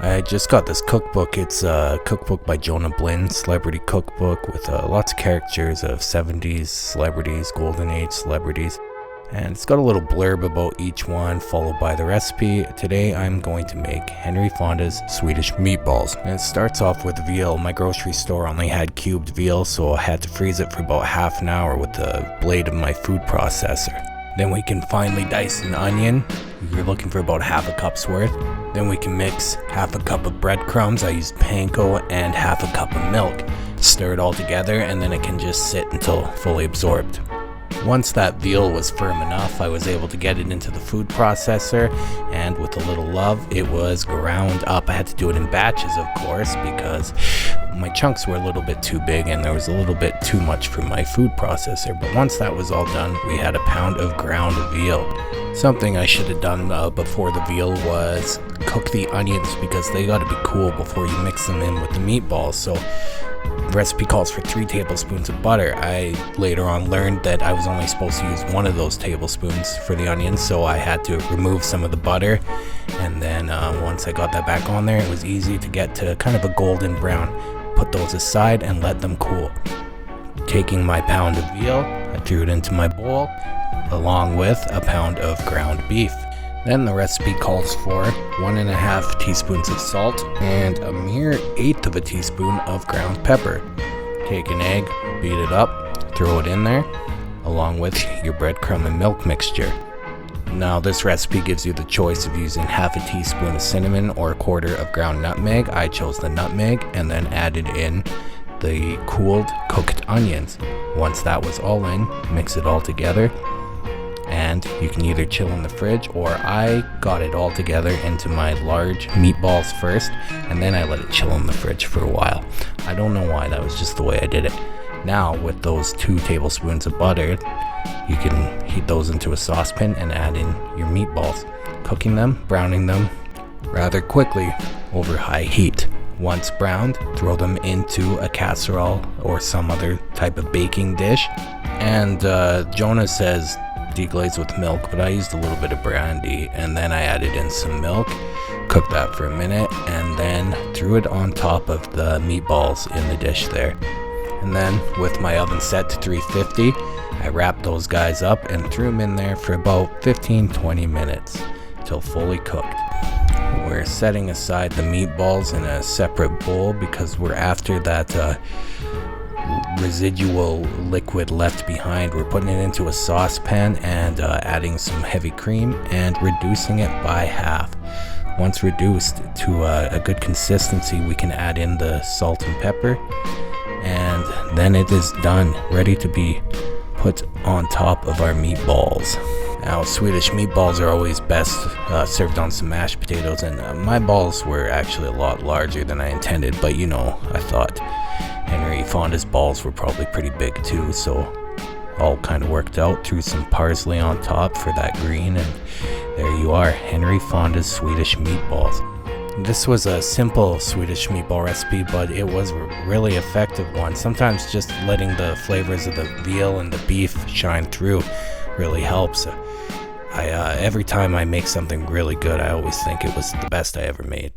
I just got this cookbook. It's a cookbook by Johna Blinn, celebrity cookbook with lots of characters of 70s celebrities, golden age celebrities. And it's got a little blurb about each one, followed by the recipe. Today I'm going to make Henry Fonda's Swedish Meatballs. And it starts off with veal. My grocery store only had cubed veal, so I had to freeze it for about half an hour with the blade of my food processor. Then we can finely dice an onion. You're looking for about half a cup's worth. Then we can mix half a cup of breadcrumbs. I used panko and half a cup of milk. Stir it all together and then it can just sit until fully absorbed. Once that veal was firm enough, I was able to get it into the food processor, and with a little love, it was ground up. I had to do it in batches, of course, because my chunks were a little bit too big and there was a little bit too much for my food processor. But once that was all done, we had a pound of ground veal. Something I should have done before the veal was cook the onions, because they got to be cool before you mix them in with the meatballs. So the recipe calls for 3 tablespoons of butter. I later on learned that I was only supposed to use 1 of those tablespoons for the onions, so I had to remove some of the butter. And then once I got that back on there, it was easy to get to kind of a golden brown. Put those aside and let them cool. Taking my pound of veal, I threw it into my bowl, along with a pound of ground beef. Then the recipe calls for 1.5 teaspoons of salt and a mere 1/8 of a teaspoon of ground pepper. Take an egg, beat it up, throw it in there, along with your breadcrumb and milk mixture. Now this recipe gives you the choice of using half a teaspoon of cinnamon or 1/4 of ground nutmeg. I chose the nutmeg and then added in the cooled cooked onions. Once that was all in, mix it all together. And you can either chill in the fridge, or I got it all together into my large meatballs first, and then I let it chill in the fridge for a while. I don't know why, that was just the way I did it. Now with those 2 tablespoons of butter, you can heat those into a saucepan and add in your meatballs, cooking them, browning them rather quickly over high heat. Once browned, throw them into a casserole or some other type of baking dish. And Johna says deglaze with milk, but I used a little bit of brandy, and then I added in some milk, cooked that for a minute, and then threw it on top of the meatballs in the dish there. And then with my oven set to 350, I wrapped those guys up and threw them in there for about 15-20 minutes till fully cooked. We're setting aside the meatballs in a separate bowl because we're after that residual liquid left behind. We're putting it into a saucepan and adding some heavy cream and reducing it by half. Once reduced to a good consistency, we can add in the salt and pepper, and then it is done, ready to be put on top of our meatballs. Now, Swedish meatballs are always best served on some mashed potatoes, and my balls were actually a lot larger than I intended, but I thought Henry Fonda's balls were probably pretty big too, so all kind of worked out. Threw some parsley on top for that green, and there you are, Henry Fonda's Swedish Meatballs. This was a simple Swedish meatball recipe, but it was a really effective one. Sometimes just letting the flavors of the veal and the beef shine through really helps. Every time I make something really good, I always think it was the best I ever made.